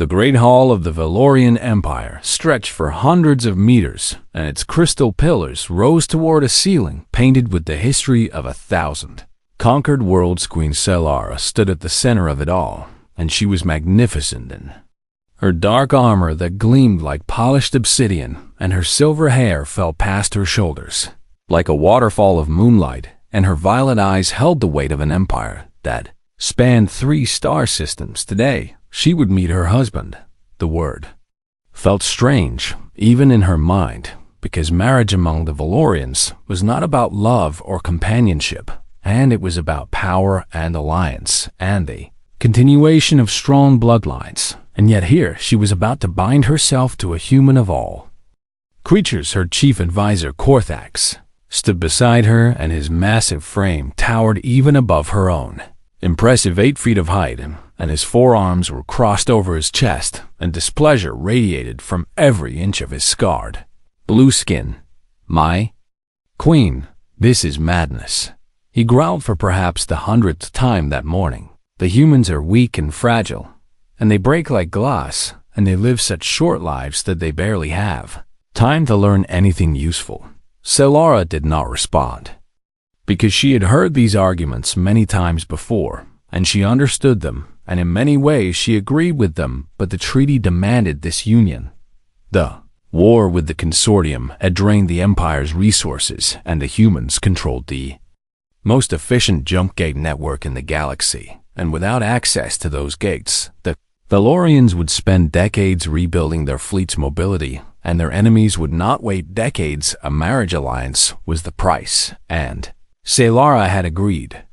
The great hall of the Valorian Empire stretched for hundreds of meters, and its crystal pillars rose toward a ceiling painted with the history of 1,000 conquered worlds. Queen Selara stood at the center of it all, and she was magnificent in her dark armor that gleamed like polished obsidian, and her silver hair fell past her shoulders like a waterfall of moonlight, and her violet eyes held the weight of an empire that spanned 3 star systems. Today, she would meet her husband. The word felt strange, even in her mind, because marriage among the Valorians was not about love or companionship, and it was about power and alliance, and the continuation of strong bloodlines. And yet here she was about to bind herself to a human of all creatures. Her chief advisor, Korthax, stood beside her, and his massive frame towered even above her own. Impressive 8 feet of height, and his forearms were crossed over his chest, and displeasure radiated from every inch of his scarred blue skin. "My queen, this is madness," he growled for perhaps the 100th time that morning. "The humans are weak and fragile, and they break like glass, and they live such short lives that they barely have time to learn anything useful." Selara did not respond, because she had heard these arguments many times before, and she understood them, and in many ways she agreed with them, but the treaty demanded this union. The war with the consortium had drained the Empire's resources, and the humans controlled the most efficient jump gate network in the galaxy, and without access to those gates, the Valorians would spend decades rebuilding their fleet's mobility, and their enemies would not wait decades. A marriage alliance was the price, and Selara had agreed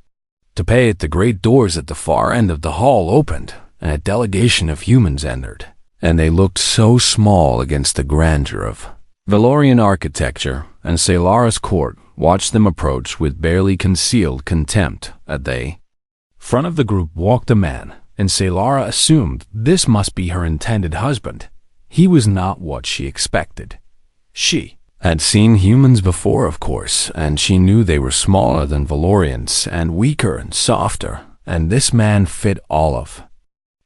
to pay it. The great doors at the far end of the hall opened, and a delegation of humans entered, and they looked so small against the grandeur of Valorian architecture, and Selara's court watched them approach with barely concealed contempt. At the front of the group walked a man, and Selara assumed this must be her intended husband. He was not what she expected. She had seen humans before, of course, and she knew they were smaller than Valorians and weaker and softer, and this man fit all of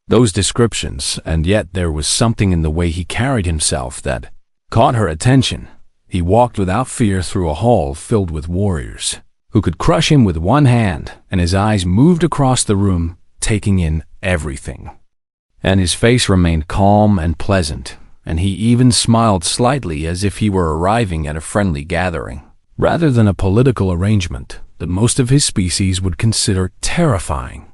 those descriptions, and yet there was something in the way he carried himself that caught her attention. He walked without fear through a hall filled with warriors who could crush him with one hand, and his eyes moved across the room, taking in everything. And his face remained calm and pleasant, and he even smiled slightly as if he were arriving at a friendly gathering, rather than a political arrangement that most of his species would consider terrifying.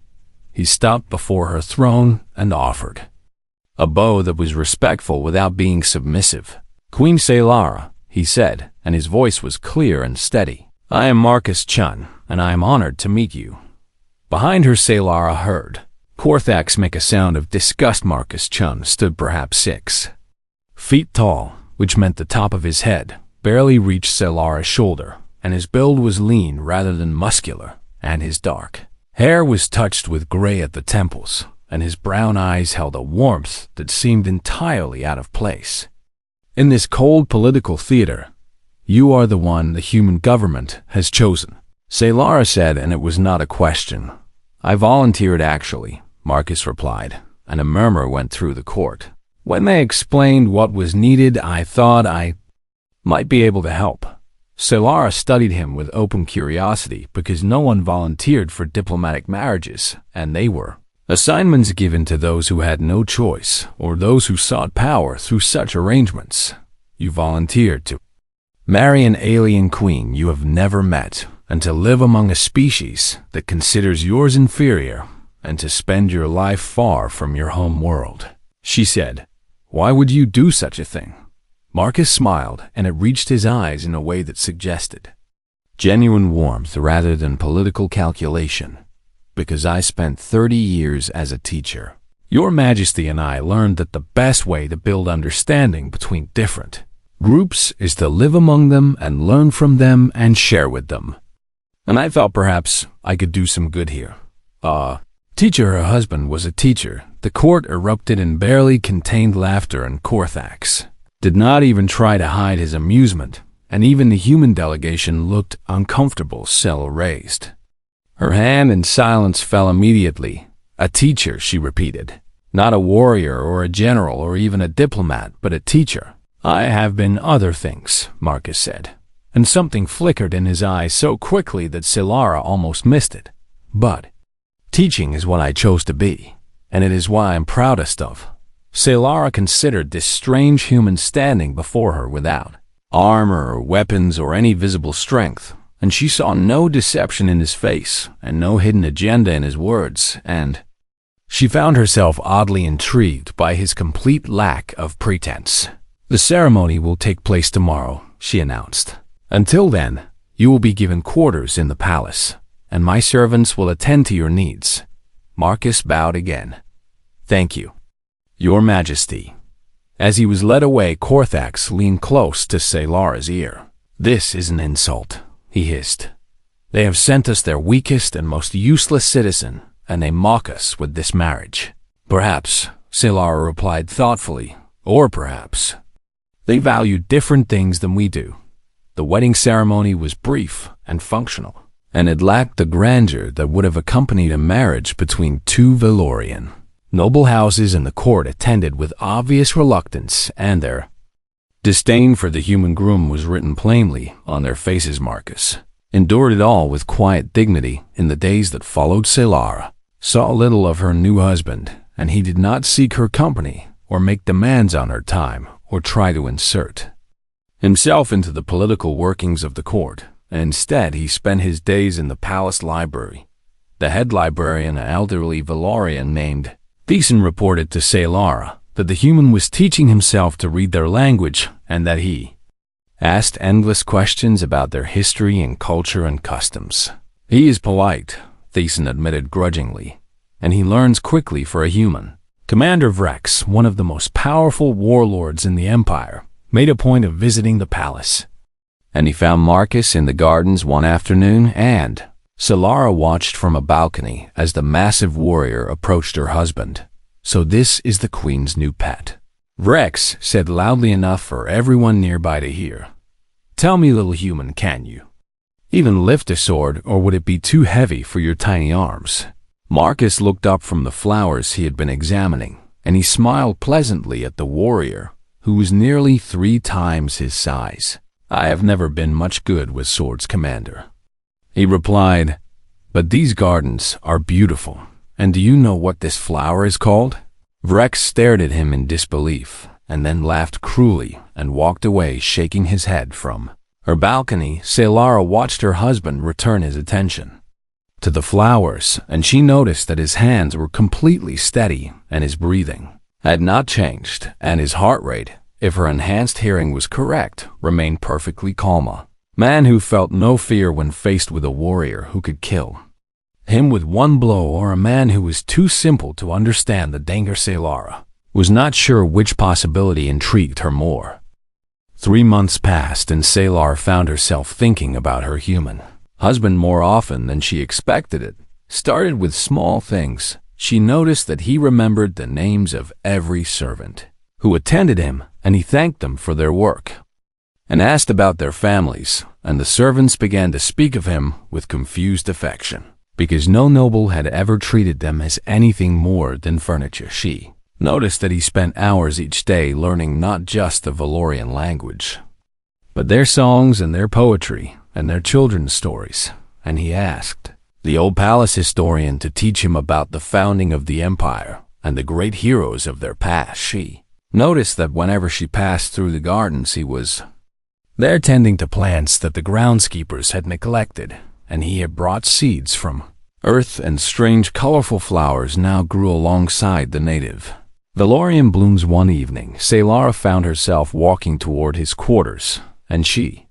He stopped before her throne and offered a bow that was respectful without being submissive. "Queen Selara," he said, and his voice was clear and steady, "I am Marcus Chun, and I am honored to meet you." Behind her, Selara heard Korthax make a sound of disgust. Marcus Chun stood perhaps 6 feet tall, which meant the top of his head barely reached Selara's shoulder, and his build was lean rather than muscular, and his dark hair was touched with gray at the temples, and his brown eyes held a warmth that seemed entirely out of place. "In this cold political theater, you are the one the human government has chosen," Selara said, and it was not a question. "I volunteered, actually," Marcus replied, and a murmur went through the court. "When they explained what was needed, I thought I might be able to help." Selara studied him with open curiosity, because no one volunteered for diplomatic marriages, and they were assignments given to those who had no choice, or those who sought power through such arrangements. "You volunteered to marry an alien queen you have never met, and to live among a species that considers yours inferior, and to spend your life far from your home world," she said. "Why would you do such a thing?" Marcus smiled, and it reached his eyes in a way that suggested genuine warmth rather than political calculation. "Because I spent 30 years as a teacher. Your Majesty and I learned that the best way to build understanding between different groups is to live among them and learn from them and share with them. And I thought perhaps I could do some good here." Teacher, her husband was a teacher. The court erupted in barely contained laughter, and Korthax did not even try to hide his amusement, and even the human delegation looked uncomfortable. Sel raised her hand, and silence fell immediately. "A teacher," she repeated. Not a warrior or a general or even a diplomat, but a teacher. I have been other things, Marcus said, and something flickered in his eyes so quickly that Solara almost missed it. But teaching is what I chose to be, and it is what I am proudest of. Solara considered this strange human standing before her without armor or weapons or any visible strength, and she saw no deception in his face and no hidden agenda in his words, and she found herself oddly intrigued by his complete lack of pretense. The ceremony will take place tomorrow, she announced. Until then, you will be given quarters in the palace, and my servants will attend to your needs. Marcus bowed again. Thank you, Your Majesty. As he was led away, Korthax leaned close to Solara's ear. This is an insult, he hissed. They have sent us their weakest and most useless citizen, and they mock us with this marriage. Perhaps, Solara replied thoughtfully, or perhaps they value different things than we do. The wedding ceremony was brief and functional, and it lacked the grandeur that would have accompanied a marriage between two Valorian. Noble houses in the court attended with obvious reluctance, and their disdain for the human groom was written plainly on their faces. Marcus endured it all with quiet dignity in the days that followed. Solara saw little of her new husband, and he did not seek her company or make demands on her time or try to insert himself into the political workings of the court. Instead, he spent his days in the palace library. The head librarian, an elderly Valorian named Thiessen, reported to Solara that the human was teaching himself to read their language and that he asked endless questions about their history and culture and customs. He is polite, Thiessen admitted grudgingly, and he learns quickly for a human. Commander Vrex, one of the most powerful warlords in the Empire, made a point of visiting the palace, and he found Marcus in the gardens one afternoon, and Solara watched from a balcony as the massive warrior approached her husband. So this is the queen's new pet, Vrex said loudly enough for everyone nearby to hear. Tell me, little human, can you even lift a sword, or would it be too heavy for your tiny arms? Marcus looked up from the flowers he had been examining, and he smiled pleasantly at the warrior, who was nearly 3 times his size. I have never been much good with swords, Commander, he replied, but these gardens are beautiful. And do you know what this flower is called? Vrex stared at him in disbelief, and then laughed cruelly and walked away, shaking his head. From her balcony, Solara watched her husband return his attention to the flowers, and she noticed that his hands were completely steady and his breathing had not changed, and his heart rate, if her enhanced hearing was correct, remained perfectly calm. A man who felt no fear when faced with a warrior who could kill him with one blow, or a man who was too simple to understand the danger. Solara was not sure which possibility intrigued her more. 3 months passed, and Solara found herself thinking about her human husband more often than she expected. It started with small things. She noticed that he remembered the names of every servant who attended him, and he thanked them for their work and asked about their families, and the servants began to speak of him with confused affection, because no noble had ever treated them as anything more than furniture. She noticed that he spent hours each day learning not just the Valorian language, but their songs and their poetry and their children's stories, and he asked the old palace historian to teach him about the founding of the empire and the great heroes of their past. She noticed that whenever she passed through the gardens, he was there tending to plants that the groundskeepers had neglected, and he had brought seeds from earth, and strange colorful flowers now grew alongside the native Valorian blooms. One evening, Solara found herself walking toward his quarters, and she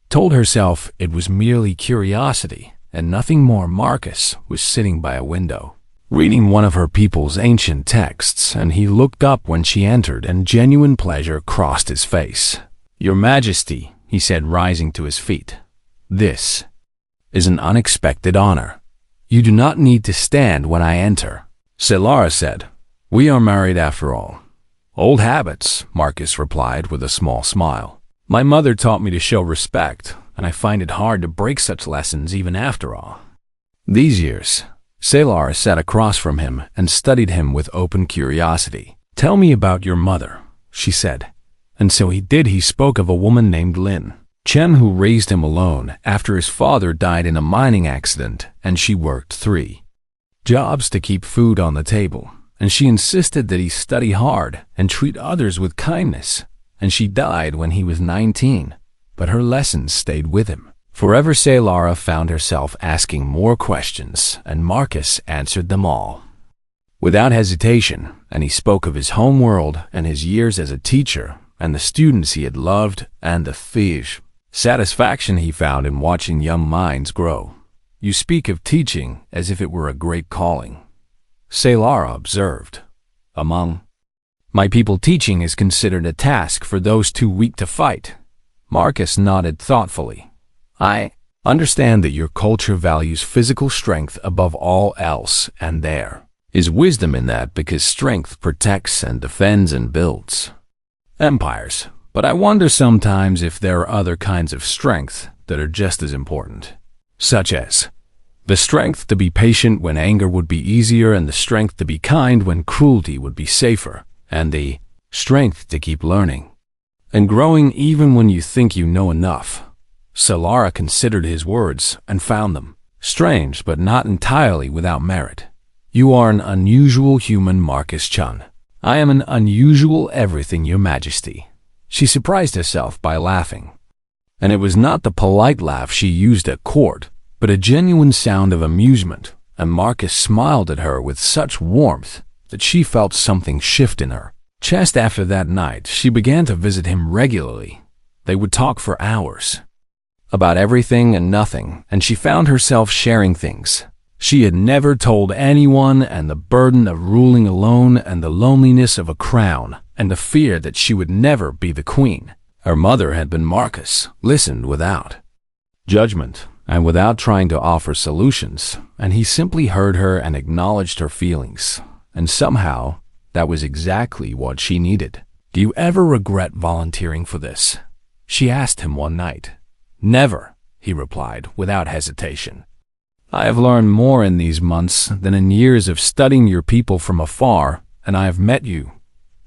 told herself it was merely curiosity and nothing more. Marcus was sitting by a window, reading one of her people's ancient texts, and he looked up when she entered, and genuine pleasure crossed his face. Your Majesty, he said, rising to his feet, this is an unexpected honor. You do not need to stand when I enter. Solara said, we are married after all. Old habits, Marcus replied with a small smile. My mother taught me to show respect, and I find it hard to break such lessons even after all these years. Salar sat across from him and studied him with open curiosity. "Tell me about your mother," she said. And so he did. He spoke of a woman named Lin Chen who raised him alone after his father died in a mining accident, and she worked 3 jobs to keep food on the table, and she insisted that he study hard and treat others with kindness, and she died when he was 19, but her lessons stayed with him. Forever, Salara found herself asking more questions, and Marcus answered them all without hesitation, and he spoke of his home world and his years as a teacher and the students he had loved and the fish satisfaction he found in watching young minds grow. "You speak of teaching as if it were a great calling," Salara observed. "Among my people, teaching is considered a task for those too weak to fight." Marcus nodded thoughtfully. "I understand that your culture values physical strength above all else, and there is wisdom in that because strength protects and defends and builds empires. But I wonder sometimes if there are other kinds of strength that are just as important, such as the strength to be patient when anger would be easier, and the strength to be kind when cruelty would be safer, and the strength to keep learning and growing even when you think you know enough." Salara considered his words and found them strange, but not entirely without merit. "You are an unusual human, Marcus Chun." "I am an unusual everything, Your Majesty." She surprised herself by laughing, and it was not the polite laugh she used at court, but a genuine sound of amusement, and Marcus smiled at her with such warmth that she felt something shift in her chest. After that night, she began to visit him regularly. They would talk for hours about everything and nothing, and she found herself sharing things she had never told anyone, and the burden of ruling alone, and the loneliness of a crown, and the fear that she would never be the queen. Her mother had been. Marcus listened without judgment and without trying to offer solutions, and he simply heard her and acknowledged her feelings, and somehow that was exactly what she needed. "Do you ever regret volunteering for this?" she asked him one night. "Never," he replied without hesitation. "I have learned more in these months than in years of studying your people from afar, and I have met you,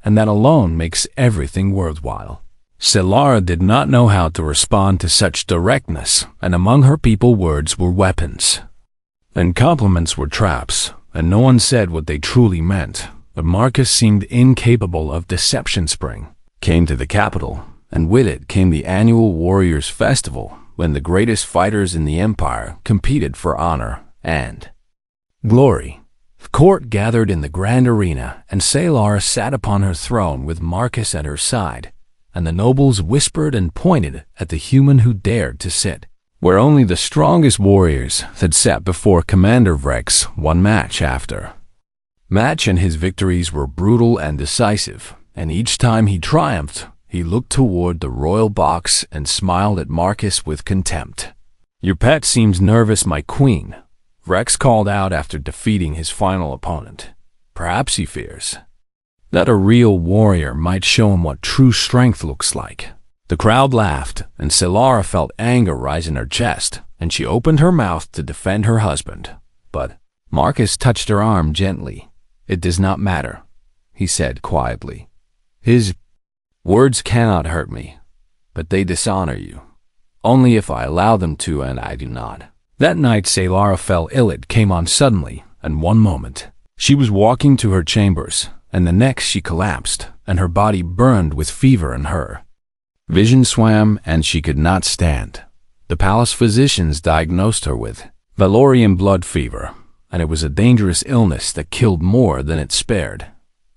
and that alone makes everything worthwhile." Salara did not know how to respond to such directness, and among her people words were weapons, and compliments were traps, and no one said what they truly meant. But Marcus seemed incapable of deception. Spring came to the capital, and with it came the annual Warriors Festival, when the greatest fighters in the empire competed for honor and glory. The court gathered in the grand arena, and Salara sat upon her throne with Marcus at her side, and the nobles whispered and pointed at the human who dared to sit where only the strongest warriors had sat before. Commander Rex won match after match, and his victories were brutal and decisive, and each time he triumphed, he looked toward the royal box and smiled at Marcus with contempt. "Your pet seems nervous, my queen," Rex called out after defeating his final opponent. "Perhaps he fears that a real warrior might show him what true strength looks like." The crowd laughed, and Salara felt anger rise in her chest, and she opened her mouth to defend her husband. But Marcus touched her arm gently. "It does not matter," he said quietly. "His words cannot hurt me, but they dishonor you. Only if I allow them to, and I do not." That night, Salara fell ill. It came on suddenly, and one moment she was walking to her chambers, and the next she collapsed, and her body burned with fever, and her vision swam, and she could not stand. The palace physicians diagnosed her with Valorian blood fever, and it was a dangerous illness that killed more than it spared.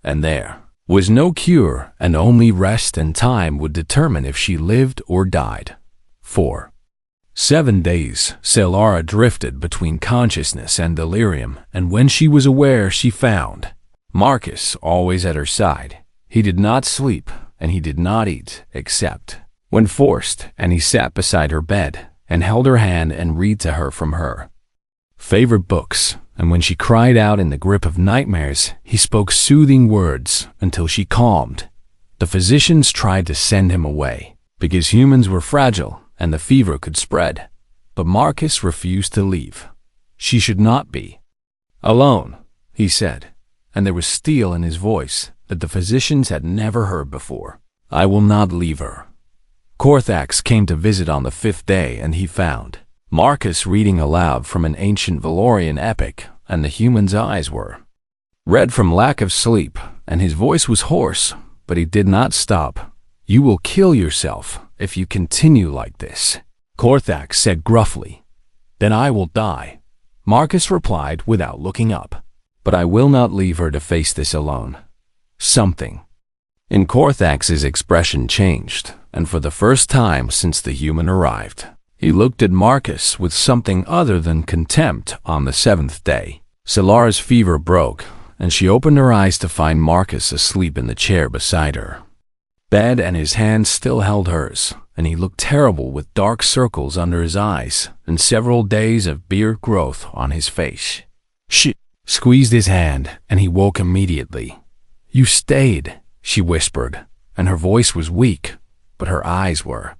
And there was no cure, and only rest and time would determine if she lived or died. For 7 days, Salara drifted between consciousness and delirium, and when she was aware, she found Marcus always at her side. He did not sleep, and he did not eat, except when forced, and he sat beside her bed and held her hand and read to her from her favorite books, and when she cried out in the grip of nightmares, he spoke soothing words until she calmed. The physicians tried to send him away, because humans were fragile and the fever could spread, but Marcus refused to leave. She should not be Alone, he said, and there was steel in his voice that the physicians had never heard before. I will not leave her. Korthax came to visit on the 5th day, and he found Marcus reading aloud from an ancient Valorian epic, and the human's eyes were red from lack of sleep, and his voice was hoarse, but he did not stop. You will kill yourself if you continue like this, Korthax said gruffly. Then I will die, Marcus replied without looking up. But I will not leave her to face this alone. Something in Korthax's expression changed, and for the first time since the human arrived, he looked at Marcus with something other than contempt. On the 7th day, Solara's fever broke, and she opened her eyes to find Marcus asleep in the chair beside her bed, and his hand still held hers, and he looked terrible with dark circles under his eyes and several days of beard growth on his face. She squeezed his hand, and he woke immediately. You stayed, she whispered, and her voice was weak, but her eyes were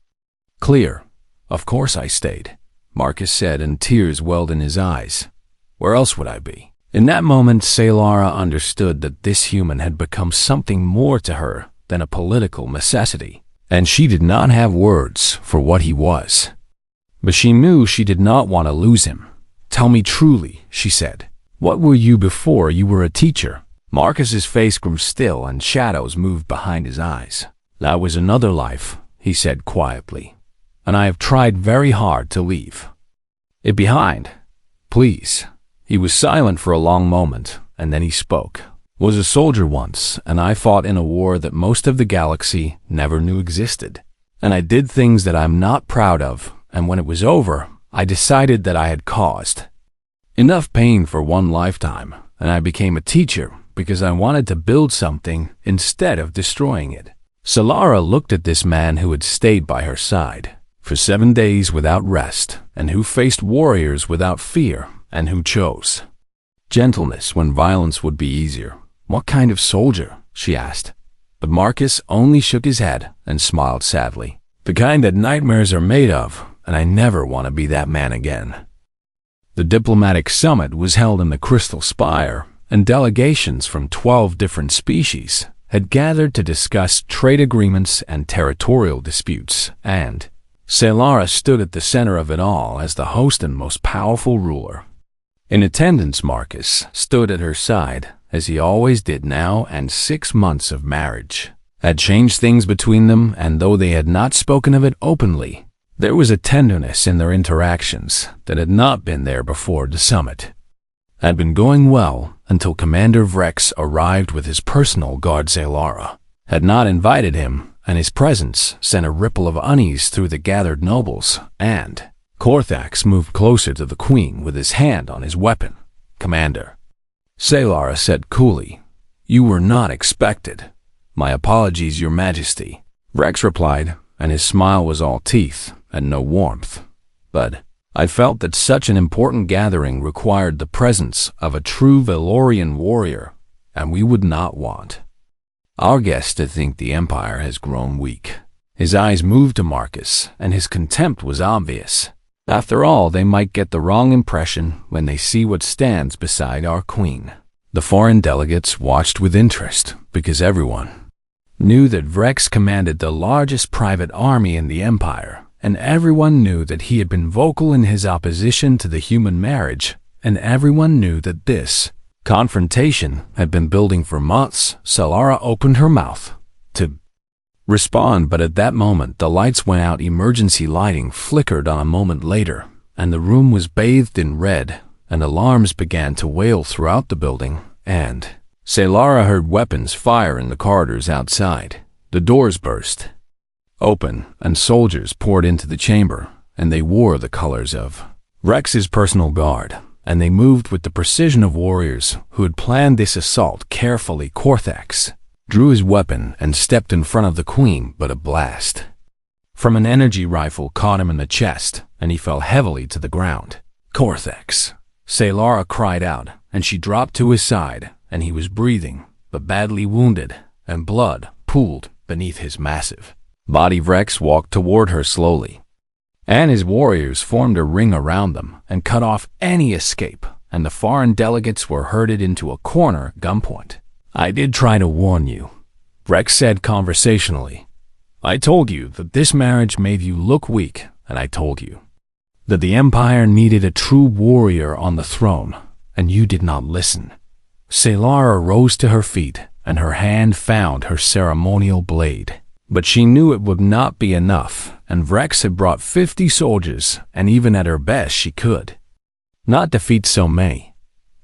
clear. Of course I stayed, Marcus said, and tears welled in his eyes. Where else would I be? In that moment, Solara understood that this human had become something more to her than a political necessity, and she did not have words for what he was. But she knew she did not want to lose him. Tell me truly, she said. What were you before you were a teacher? Marcus's face grew still, and shadows moved behind his eyes. That was another life, he said quietly, and I have tried very hard to leave it behind. Please. He was silent for a long moment, and then he spoke. Was a soldier once, and I fought in a war that most of the galaxy never knew existed. And I did things that I'm not proud of, and when it was over, I decided that I had caused enough pain for one lifetime, and I became a teacher because I wanted to build something instead of destroying it. Solara looked at this man who had stayed by her side for 7 days without rest, and who faced warriors without fear, and who chose gentleness when violence would be easier. What kind of soldier? She asked. But Marcus only shook his head and smiled sadly. The kind that nightmares are made of, and I never want to be that man again. The diplomatic summit was held in the Crystal Spire, and delegations from 12 different species had gathered to discuss trade agreements and territorial disputes, and Solara stood at the center of it all as the host and most powerful ruler. In attendance, Marcus stood at her side, as he always did now, and 6 months of marriage had changed things between them, and though they had not spoken of it openly, there was a tenderness in their interactions that had not been there before. The summit had been going well until Commander Vrex arrived with his personal guard. Solara had not invited him, and his presence sent a ripple of unease through the gathered nobles, and Korthax moved closer to the queen with his hand on his weapon. Commander, Solara said coolly, you were not expected. My apologies, Your Majesty, Vrex replied, and his smile was all teeth and no warmth. But I felt that such an important gathering required the presence of a true Valorian warrior, and we would not want our guests to think the Empire has grown weak. His eyes moved to Marcus, and his contempt was obvious. After all, they might get the wrong impression when they see what stands beside our queen. The foreign delegates watched with interest, because everyone knew that Vrex commanded the largest private army in the Empire, and everyone knew that he had been vocal in his opposition to the human marriage, and everyone knew that this confrontation had been building for months. Solara opened her mouth to respond, but at that moment the lights went out. Emergency lighting flickered on a moment later, and the room was bathed in red, and alarms began to wail throughout the building, and Solara heard weapons fire in the corridors outside. The doors burst open, and soldiers poured into the chamber, and they wore the colors of Rex's personal guard, and they moved with the precision of warriors who had planned this assault carefully. Korthax drew his weapon and stepped in front of the queen, but a blast from an energy rifle caught him in the chest, and he fell heavily to the ground. Korthax, Solara cried out, and she dropped to his side, and he was breathing, but badly wounded, and blood pooled beneath his massive body. Vrex walked toward her slowly, and his warriors formed a ring around them and cut off any escape. and the foreign delegates were herded into a corner at gunpoint. "I did try to warn you," Rex said conversationally. "I told you that this marriage made you look weak, and I told you that the Empire needed a true warrior on the throne, and you did not listen." Selara rose to her feet, and her hand found her ceremonial blade. But she knew it would not be enough, and Rex had brought 50 soldiers, and even at her best she could not defeat so many.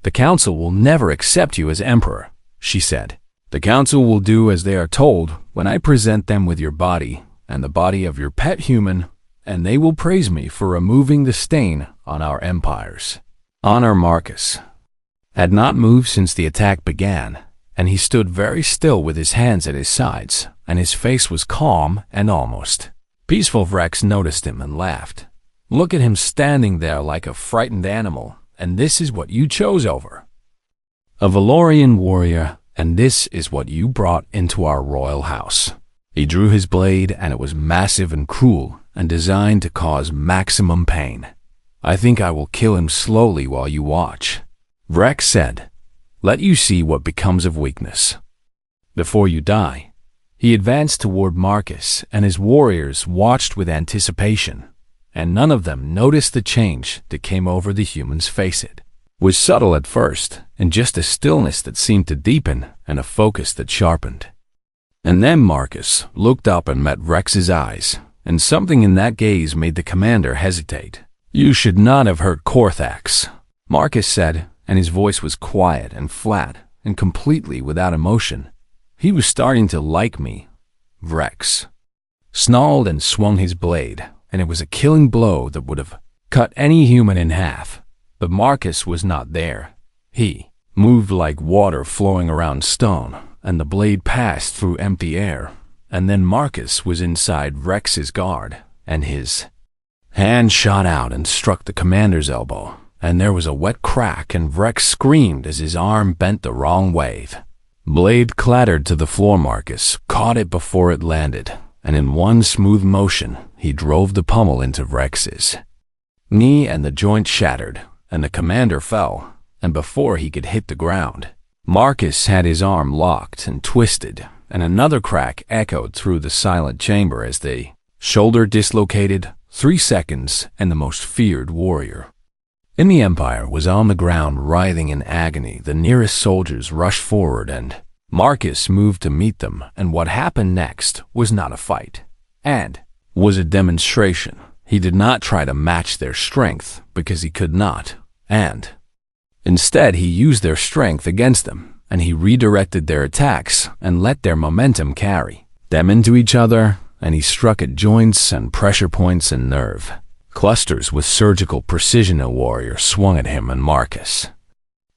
"The Council will never accept you as Emperor," she said. "The Council will do as they are told when I present them with your body and the body of your pet human, and they will praise me for removing the stain on our empires." Honor Marcus had not moved since the attack began, and he stood very still with his hands at his sides, and his face was calm and almost peaceful. Rex noticed him and laughed. "Look at him standing there like a frightened animal, and this is what you chose over? A Valorian warrior, and this is what you brought into our royal house." He drew his blade, and it was massive and cruel, and designed to cause maximum pain. "I think I will kill him slowly while you watch," Rex said. "Let you see what becomes of weakness before you die." He advanced toward Marcus, and his warriors watched with anticipation, and none of them noticed the change that came over the human's face. It was subtle at first, and just a stillness that seemed to deepen and a focus that sharpened. And then Marcus looked up and met Rex's eyes, and something in that gaze made the commander hesitate. "You should not have hurt Korthax," Marcus said, and his voice was quiet and flat and completely without emotion. "He was starting to like me." Rex snarled and swung his blade, and it was a killing blow that would have cut any human in half. But Marcus was not there. He moved like water flowing around stone, and the blade passed through empty air. And then Marcus was inside Rex's guard, and his hand shot out and struck the commander's elbow, and there was a wet crack, and Rex screamed as his arm bent the wrong way. Blade clattered to the floor. Marcus caught it before it landed, and in one smooth motion, he drove the pommel into Rex's knee, and the joint shattered, and the commander fell, and before he could hit the ground, Marcus had his arm locked and twisted, and another crack echoed through the silent chamber as the shoulder dislocated. 3 seconds, and the most feared warrior in the Empire was on the ground writhing in agony. The nearest soldiers rushed forward, and Marcus moved to meet them, and what happened next was not a fight, and was a demonstration. He did not try to match their strength, because he could not, and instead he used their strength against them, and he redirected their attacks and let their momentum carry them into each other, and he struck at joints and pressure points and nerve clusters with surgical precision. A warrior swung at him, and Marcus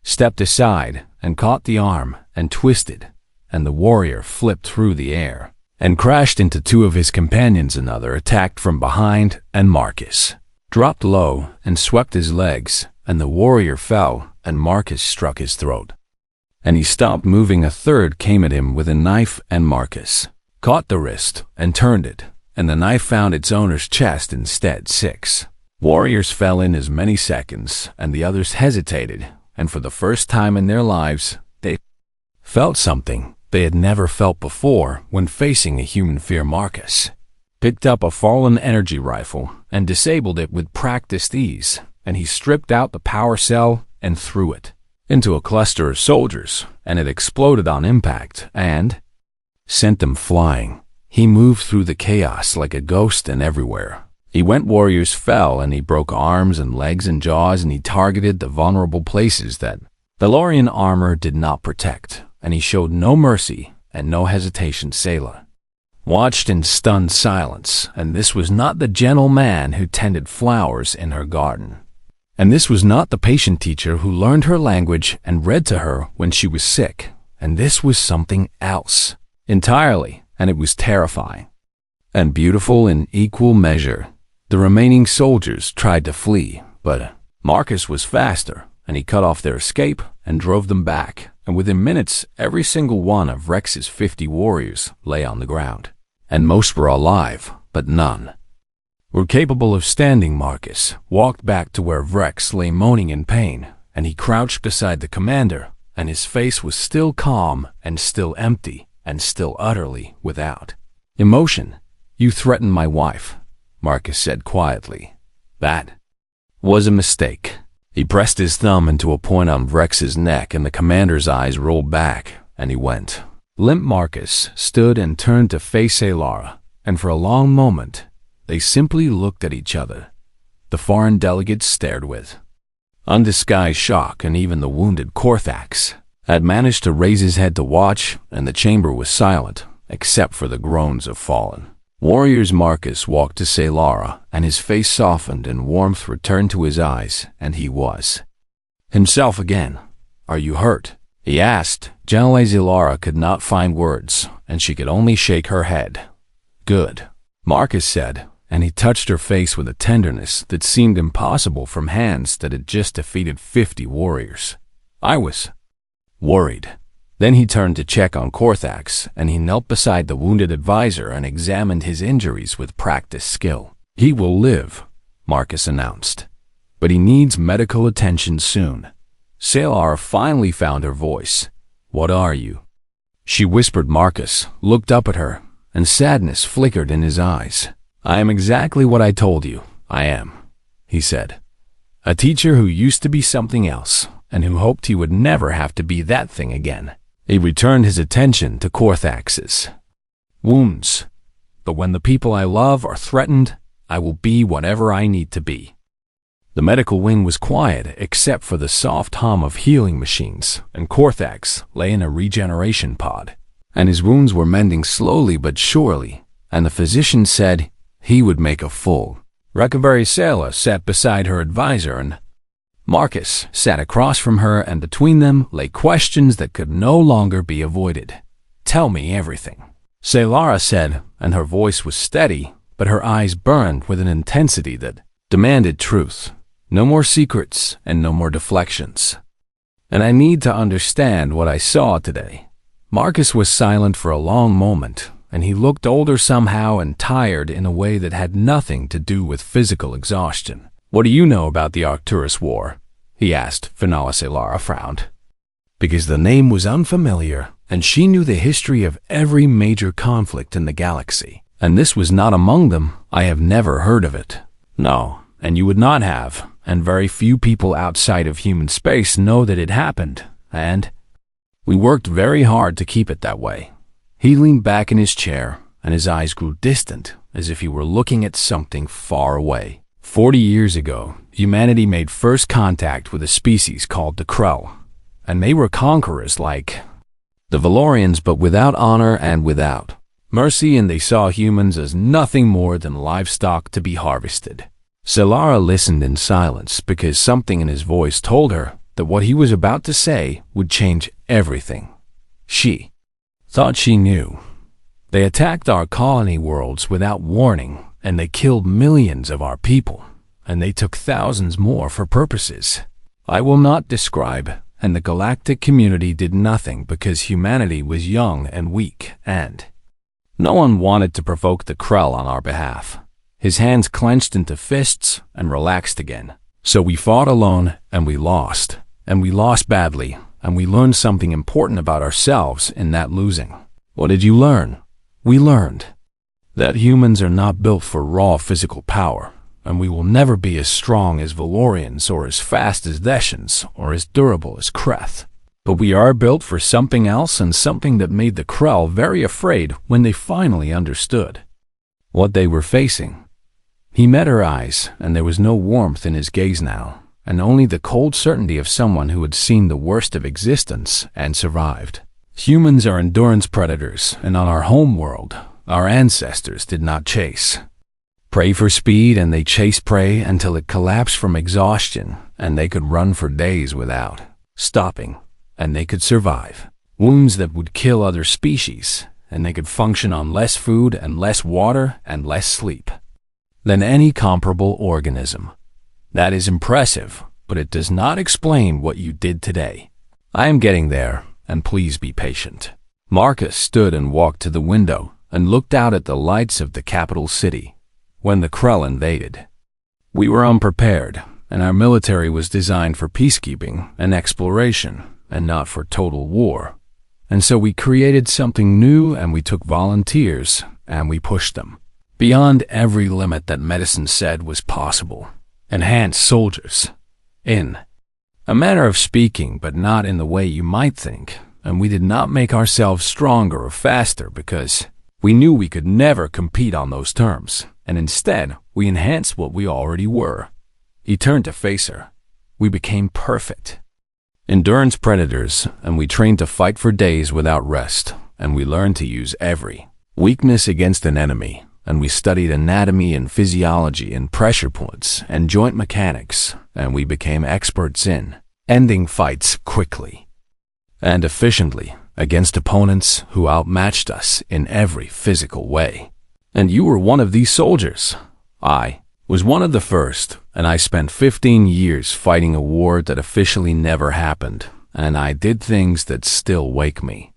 stepped aside and caught the arm and twisted, and the warrior flipped through the air and crashed into 2 of his companions. Another attacked from behind, and Marcus dropped low and swept his legs, and the warrior fell, and Marcus struck his throat, and he stopped moving. A third came at him with a knife, and Marcus caught the wrist and turned it, and the knife found its owner's chest instead. 6 warriors fell in as many seconds, and the others hesitated, and for the first time in their lives, they felt something they had never felt before when facing a human fear. Marcus picked up a fallen energy rifle and disabled it with practiced ease, and he stripped out the power cell and threw it into a cluster of soldiers, and it exploded on impact and sent them flying. He moved through the chaos like a ghost, and everywhere he went warriors fell, and he broke arms and legs and jaws, and he targeted the vulnerable places that Valorian armor did not protect, and he showed no mercy and no hesitation. Selah watched in stunned silence, and this was not the gentle man who tended flowers in her garden, and this was not the patient teacher who learned her language and read to her when she was sick, and this was something else entirely. And it was terrifying and beautiful in equal measure. The remaining soldiers tried to flee, but Marcus was faster, and he cut off their escape and drove them back, and within minutes every single one of Rex's 50 warriors lay on the ground, and most were alive, but none were capable of standing. Marcus walked back to where Rex lay moaning in pain, and he crouched beside the commander, and his face was still calm and still empty and still utterly without emotion. "You threatened my wife," Marcus said quietly. "That was a mistake." He pressed his thumb into a point on Rex's neck, and the commander's eyes rolled back, and he went limp. Marcus stood and turned to face Alara, and for a long moment, they simply looked at each other. The foreign delegates stared with undisguised shock, and even the wounded Korthax had managed to raise his head to watch, and the chamber was silent, except for the groans of fallen warriors. Marcus walked to Alara, and his face softened and warmth returned to his eyes, and he was himself again. "Are you hurt?" he asked. General Alara could not find words, and she could only shake her head. "Good," Marcus said, and he touched her face with a tenderness that seemed impossible from hands that had just defeated 50 warriors. "I was worried." Then he turned to check on Korthax, and he knelt beside the wounded advisor and examined his injuries with practiced skill. "He will live," Marcus announced, "but he needs medical attention soon." Alara finally found her voice. "What are you?" she whispered. Marcus looked up at her, and sadness flickered in his eyes. "I am exactly what I told you I am," he said. "A teacher who used to be something else, and who hoped he would never have to be that thing again." He returned his attention to Korthax's wounds. "But when the people I love are threatened, I will be whatever I need to be." The medical wing was quiet except for the soft hum of healing machines, and Korthax lay in a regeneration pod, and his wounds were mending slowly but surely, and the physician said he would make a full recovery. Sela sat beside her advisor, and Marcus sat across from her, and between them lay questions that could no longer be avoided. "Tell me everything," Alara said, and her voice was steady, but her eyes burned with an intensity that demanded truth. "No more secrets and no more deflections. And I need to understand what I saw today." Marcus was silent for a long moment, and he looked older somehow and tired in a way that had nothing to do with physical exhaustion. "What do you know about the Arcturus War?" he asked. Alara frowned, because the name was unfamiliar, and she knew the history of every major conflict in the galaxy, and this was not among them. "I have never heard of it." "No, and you would not have, and very few people outside of human space know that it happened, and we worked very hard to keep it that way." He leaned back in his chair, and his eyes grew distant, as if he were looking at something far away. 40 years ago, humanity made first contact with a species called the Krell, and they were conquerors like the Valorians, but without honor and without mercy, and they saw humans as nothing more than livestock to be harvested. Alara listened in silence, because something in his voice told her that what he was about to say would change everything. She thought she knew. "They attacked our colony worlds without warning, and they killed millions of our people, and they took thousands more for purposes I will not describe, and the galactic community did nothing because humanity was young and weak, and no one wanted to provoke the Krell on our behalf." His hands clenched into fists and relaxed again. "So we fought alone, and we lost badly, and we learned something important about ourselves in that losing." "What did you learn?" "We learned that humans are not built for raw physical power, and we will never be as strong as Valorians, or as fast as Thesians, or as durable as Kreth. But we are built for something else, and something that made the Krell very afraid when they finally understood what they were facing." He met her eyes, and there was no warmth in his gaze now, and only the cold certainty of someone who had seen the worst of existence and survived. "Humans are endurance predators, and on our home world, our ancestors did not chase prey for speed, and they chased prey until it collapsed from exhaustion, and they could run for days without stopping, and they could survive wounds that would kill other species, and they could function on less food and less water and less sleep than any comparable organism. That is impressive, but it does not explain what you did today. I am getting there, and please be patient." Marcus stood and walked to the window and looked out at the lights of the capital city. "When the Krell invaded, we were unprepared, and our military was designed for peacekeeping and exploration, and not for total war. And so we created something new, and we took volunteers, and we pushed them beyond every limit that medicine said was possible. Enhanced soldiers. In a manner of speaking, but not in the way you might think. And we did not make ourselves stronger or faster because we knew we could never compete on those terms. And instead, we enhanced what we already were. He turned to face her. We became perfect. Endurance predators, and we trained to fight for days without rest. And we learned to use every weakness against an enemy. And we studied anatomy and physiology and pressure points and joint mechanics. And we became experts in ending fights quickly and efficiently against opponents who outmatched us in every physical way. And you were one of these soldiers. I was one of the first, and I spent 15 years fighting a war that officially never happened, and I did things that still wake me.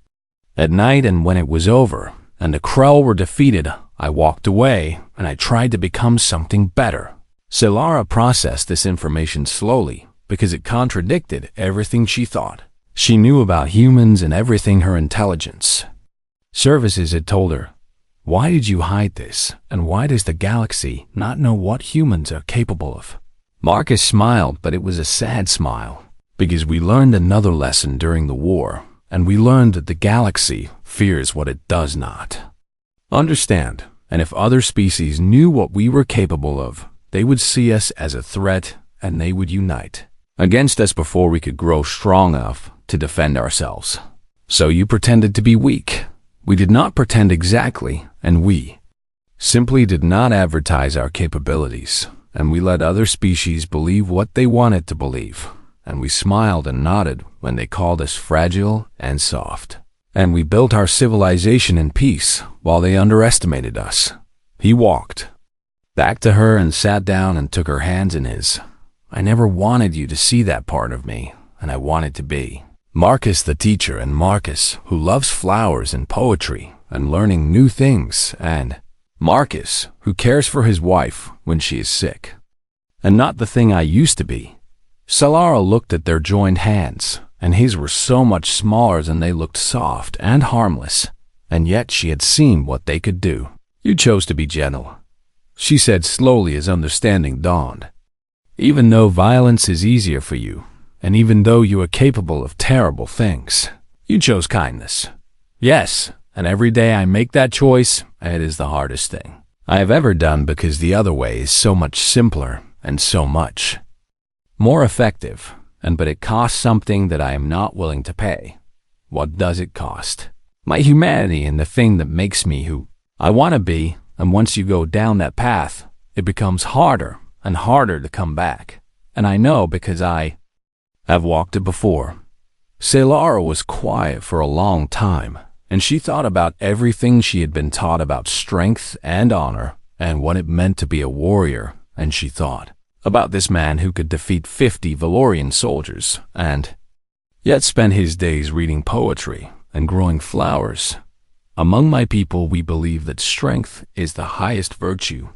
At night, and when it was over, and the Krell were defeated, I walked away, and I tried to become something better. Solara processed this information slowly, because it contradicted everything she thought. She knew about humans and everything her intelligence services had told her. Why did you hide this? And why does the galaxy not know what humans are capable of? Marcus smiled, but it was a sad smile, because we learned another lesson during the war, and we learned that the galaxy fears what it does not understand. And if other species knew what we were capable of, they would see us as a threat, and they would unite against us before we could grow strong enough to defend ourselves. So you pretended to be weak. We did not pretend exactly, and we simply did not advertise our capabilities, and we let other species believe what they wanted to believe, and we smiled and nodded when they called us fragile and soft. And we built our civilization in peace while they underestimated us. He walked back to her and sat down and took her hands in his. I never wanted you to see that part of me, and I wanted to be Marcus the teacher, and Marcus who loves flowers and poetry and learning new things, and Marcus who cares for his wife when she is sick, and not the thing I used to be. Solara looked at their joined hands, and his were so much smaller than they looked soft and harmless, and yet she had seen what they could do. You chose to be gentle, she said slowly as understanding dawned. Even though violence is easier for you, and even though you are capable of terrible things, you chose kindness. Yes, and every day I make that choice, it is the hardest thing I have ever done, because the other way is so much simpler and so much more effective, but it costs something that I am not willing to pay. What does it cost? My humanity and the thing that makes me who I want to be, and once you go down that path, it becomes harder and harder to come back. And I know because I have walked it before. Solara was quiet for a long time, and she thought about everything she had been taught about strength and honor and what it meant to be a warrior, and she thought about this man who could defeat 50 Valorian soldiers and yet spend his days reading poetry and growing flowers. Among my people, we believe that strength is the highest virtue,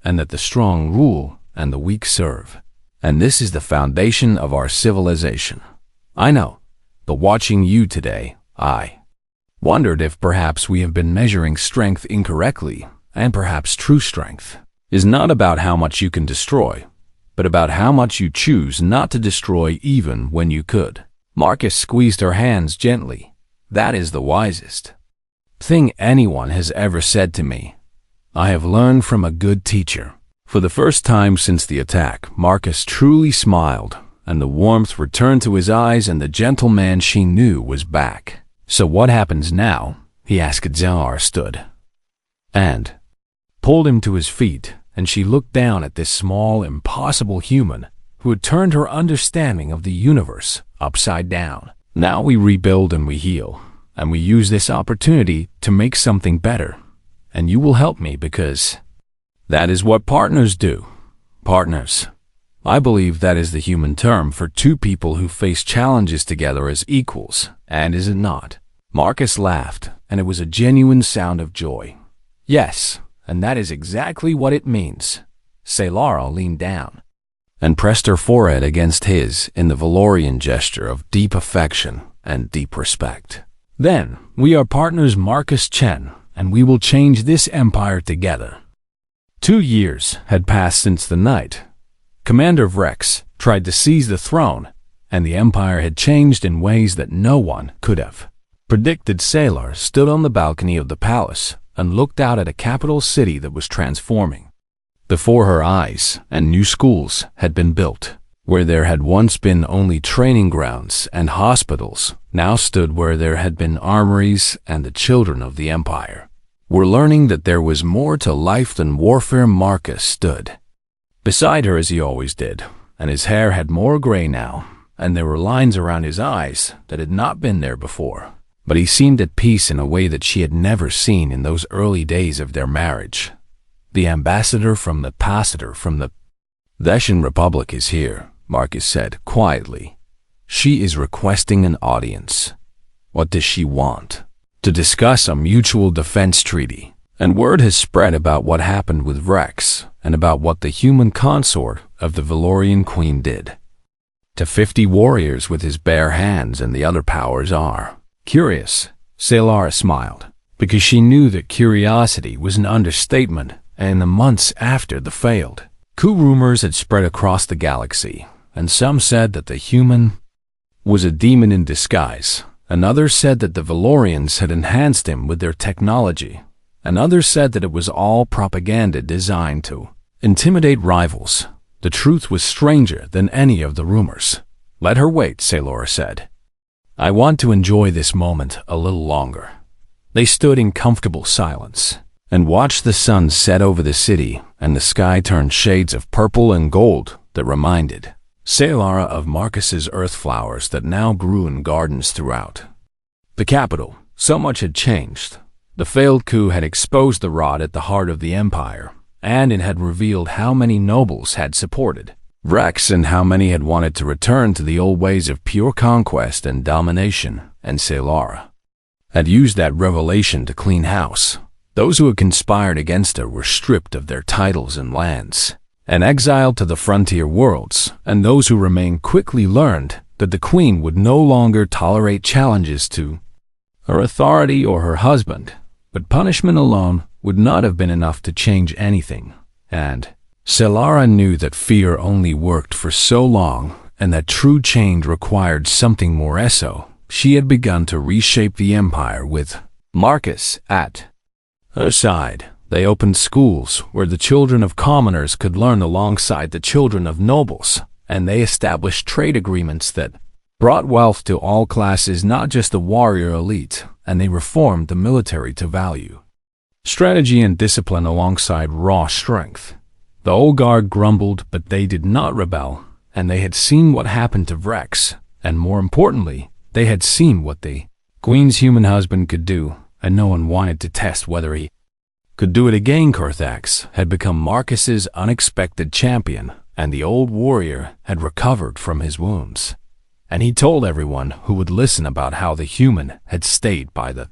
and that the strong rule and the weak serve. And this is the foundation of our civilization. I know, but watching you today, I wondered if perhaps we have been measuring strength incorrectly, and perhaps true strength is not about how much you can destroy, but about how much you choose not to destroy even when you could. Marcus squeezed her hands gently. That is the wisest thing anyone has ever said to me. I have learned from a good teacher. For the first time since the attack, Marcus truly smiled, and the warmth returned to his eyes, and the gentle man she knew was back. So what happens now? He asked. Zahar stood and pulled him to his feet, and she looked down at this small, impossible human who had turned her understanding of the universe upside down. Now we rebuild and we heal, and we use this opportunity to make something better. And you will help me because that is what partners do. Partners. I believe that is the human term for two people who face challenges together as equals, and is it not? Marcus laughed, and it was a genuine sound of joy. Yes, and that is exactly what it means. Solara leaned down and pressed her forehead against his in the Valorian gesture of deep affection and deep respect. "Then, we are partners, Marcus Chen, and we will change this empire together." 2 years had passed since the night Commander Vrex tried to seize the throne, and the empire had changed in ways that no one could have predicted. Sailor stood on the balcony of the palace and looked out at a capital city that was transforming before her eyes, and new schools had been built. Where there had once been only training grounds and hospitals, now stood where there had been armories, and the children of the empire were learning that there was more to life than warfare. Marcus stood beside her as he always did, and his hair had more gray now, and there were lines around his eyes that had not been there before. But he seemed at peace in a way that she had never seen in those early days of their marriage. "The ambassador from the Russian Republic is here," Marcus said quietly. "She is requesting an audience." "What does she want?" "To discuss a mutual defense treaty." And word has spread about what happened with Rex, and about what the human consort of the Valorian queen did to 50 warriors with his bare hands, and the other powers are curious. Salara smiled, because she knew that curiosity was an understatement, and in the months after the failed coup rumors had spread across the galaxy, and some said that the human was a demon in disguise, and others said that the Valorians had enhanced him with their technology, and others said that it was all propaganda designed to intimidate rivals. The truth was stranger than any of the rumors. "Let her wait," Sailor said. "I want to enjoy this moment a little longer." They stood in comfortable silence and watched the sun set over the city, and the sky turned shades of purple and gold that reminded Salara of Marcus's earth flowers that now grew in gardens throughout the capital. So much had changed. The failed coup had exposed the rot at the heart of the empire, and it had revealed how many nobles had supported Rex and how many had wanted to return to the old ways of pure conquest and domination, and Salara had used that revelation to clean house. Those who had conspired against her were stripped of their titles and lands and exiled to the frontier worlds, and those who remained quickly learned that the queen would no longer tolerate challenges to her authority or her husband. But punishment alone would not have been enough to change anything, and Salara knew that fear only worked for so long, and that true change required something more. So she had begun to reshape the empire with Marcus at her side. They opened schools where the children of commoners could learn alongside the children of nobles, and they established trade agreements that brought wealth to all classes, not just the warrior elite, and they reformed the military to value strategy and discipline alongside raw strength. The old guard grumbled, but they did not rebel, and they had seen what happened to Vrex, and more importantly, they had seen what the queen's human husband could do, and no one wanted to test whether he could do it again. Corthax had become Marcus's unexpected champion, and the old warrior had recovered from his wounds. And he told everyone who would listen about how the human had stayed by the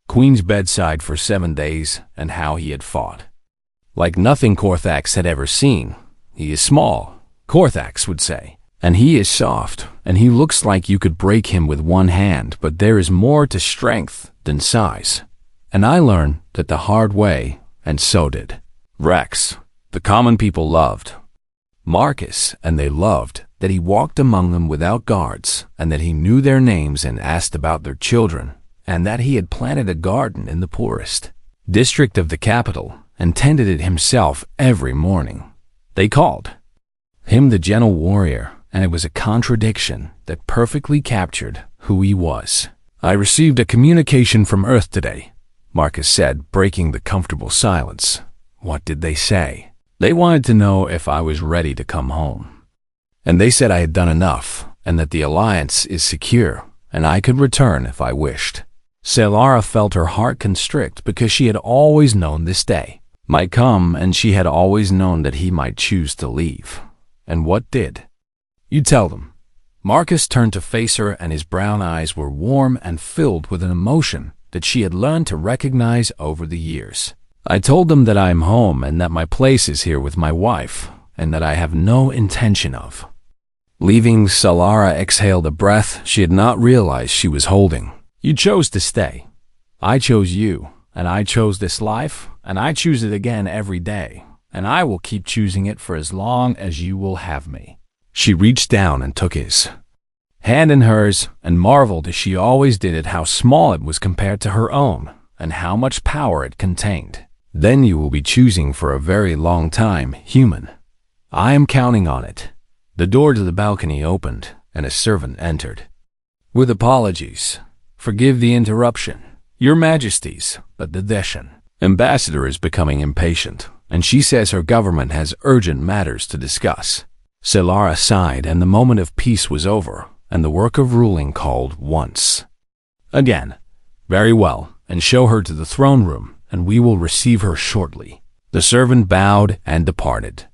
queen's bedside for 7 days, and how he had fought like nothing Corthax had ever seen. "He is small," Corthax would say, "and he is soft, and he looks like you could break him with one hand, but there is more to strength than size." And I learned that the hard way, and so did Rex. The common people loved Marcus, and they loved that he walked among them without guards, and that he knew their names and asked about their children, and that he had planted a garden in the poorest district of the capital and tended it himself every morning. They called him the gentle warrior, and it was a contradiction that perfectly captured who he was. "I received a communication from Earth today," Marcus said, breaking the comfortable silence. "What did they say?" "They wanted to know if I was ready to come home. And they said I had done enough, and that the alliance is secure, and I could return if I wished." Salara felt her heart constrict, because she had always known this day might come, and she had always known that he might choose to leave. And what did? "You tell them." Marcus turned to face her, and his brown eyes were warm and filled with an emotion that she had learned to recognize over the years. "I told them that I am home, and that my place is here with my wife, and that I have no intention of leaving. Solara exhaled a breath she had not realized she was holding. You chose to stay. I chose you, and I chose this life, and I choose it again every day, and I will keep choosing it for as long as you will have me. She reached down and took his hand in hers and marveled as she always did at how small it was compared to her own and how much power it contained. Then you will be choosing for a very long time, human. I am counting on it. The door to the balcony opened and a servant entered. With apologies. Forgive the interruption. Your Majesties, but the Deshan ambassador is becoming impatient, and she says her government has urgent matters to discuss. Solara sighed, and the moment of peace was over, and the work of ruling called once again. Very well, and show her to the throne room, and we will receive her shortly. The servant bowed and departed.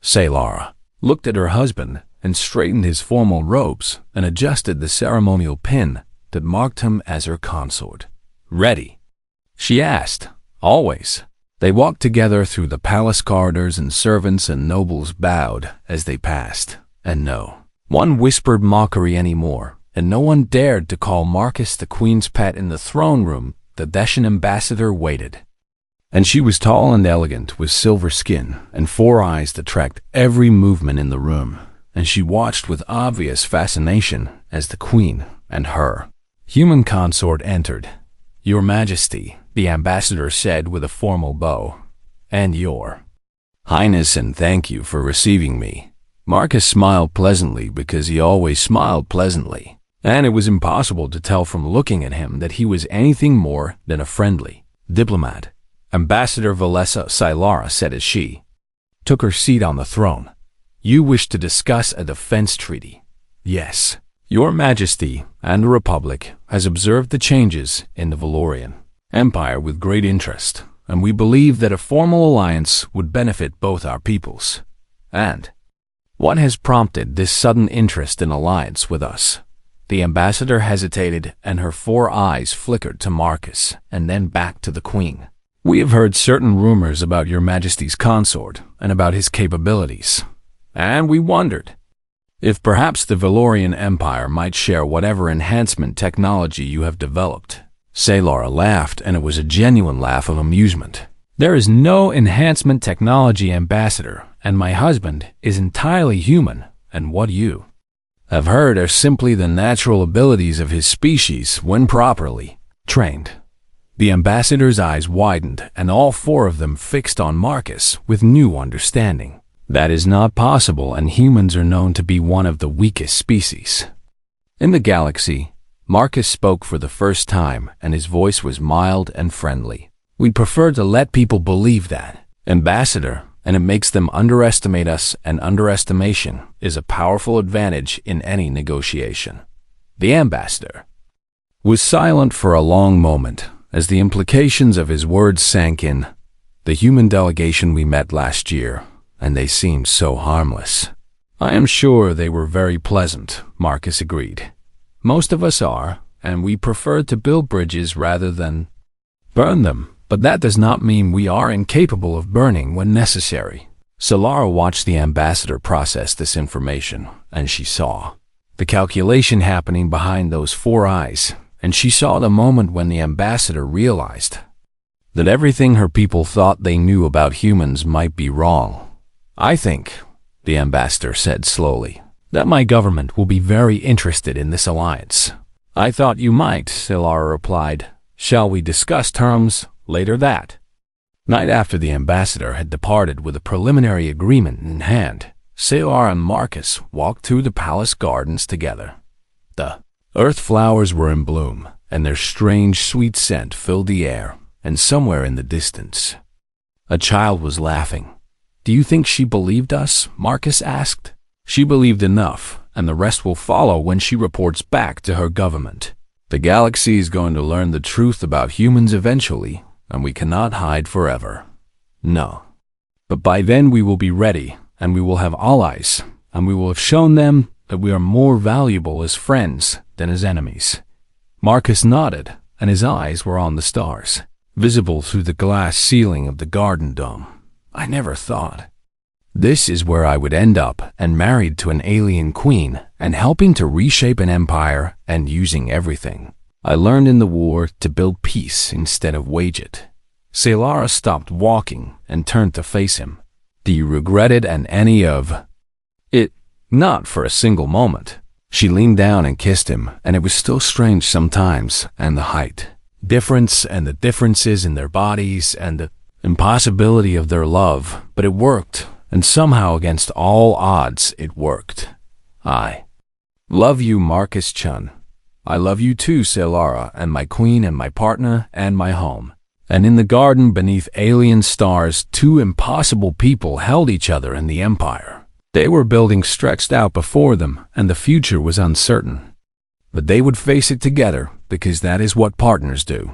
Solara looked at her husband and straightened his formal robes and adjusted the ceremonial pin that marked him as her consort. Ready? She asked. Always. They walked together through the palace corridors, and servants and nobles bowed as they passed. And no one whispered mockery anymore, and no one dared to call Marcus the queen's pet. In the throne room, the Deshan ambassador waited. And she was tall and elegant, with silver skin and 4 eyes that tracked every movement in the room, and she watched with obvious fascination as the queen and her human consort entered. Your Majesty, the ambassador said with a formal bow, and your Highness, and thank you for receiving me. Marcus smiled pleasantly because he always smiled pleasantly, and it was impossible to tell from looking at him that he was anything more than a friendly diplomat. Ambassador Valessa, Solara said as she took her seat on the throne. You wish to discuss a defense treaty? Yes. Your Majesty and the Republic has observed the changes in the Valorian Empire with great interest, and we believe that a formal alliance would benefit both our peoples. And what has prompted this sudden interest in alliance with us? The ambassador hesitated, and her 4 eyes flickered to Marcus and then back to the queen. We have heard certain rumors about your Majesty's consort and about his capabilities, and we wondered if perhaps the Valorian Empire might share whatever enhancement technology you have developed. Solara laughed, and it was a genuine laugh of amusement. There is no enhancement technology, Ambassador, and my husband is entirely human, and what you have heard are simply the natural abilities of his species when properly trained. The ambassador's eyes widened, and all 4 of them fixed on Marcus with new understanding. That is not possible, and humans are known to be one of the weakest species in the galaxy. Marcus spoke for the first time, and his voice was mild and friendly. We prefer to let people believe that, Ambassador, and it makes them underestimate us, and underestimation is a powerful advantage in any negotiation. The ambassador was silent for a long moment as the implications of his words sank in. The human delegation we met last year, and they seemed so harmless. I am sure they were very pleasant, Marcus agreed. Most of us are, and we prefer to build bridges rather than burn them, but that does not mean we are incapable of burning when necessary. Solara watched the ambassador process this information, and she saw the calculation happening behind those 4 eyes, and she saw the moment when the ambassador realized that everything her people thought they knew about humans might be wrong. I think, the ambassador said slowly, that my government will be very interested in this alliance. I thought you might, Solara replied. Shall we discuss terms later that night? After the ambassador had departed with a preliminary agreement in hand, Solara and Marcus walked through the palace gardens together. The earth flowers were in bloom, and their strange sweet scent filled the air, and somewhere in the distance, a child was laughing. Do you think she believed us? Marcus asked. She believed enough, and the rest will follow when she reports back to her government. The galaxy is going to learn the truth about humans eventually, and we cannot hide forever. No. But by then we will be ready, and we will have allies, and we will have shown them that we are more valuable as friends than as enemies. Marcus nodded, and his eyes were on the stars, visible through the glass ceiling of the garden dome. I never thought This is where I would end up, and married to an alien queen, and helping to reshape an empire and using everything I learned in the war to build peace instead of wage it. Saylara stopped walking and turned to face him. Do you regret it and any of it? Not for a single moment. She leaned down and kissed him, and it was still strange sometimes, and the height difference and the differences in their bodies and the impossibility of their love, but it worked, and somehow against all odds it worked. I love you, Marcus Chun. I love you too, Saylara, and my queen and my partner and my home. And in the garden beneath alien stars, two impossible people held each other in the empire. They were building stretched out before them, and the future was uncertain. But they would face it together, because that is what partners do.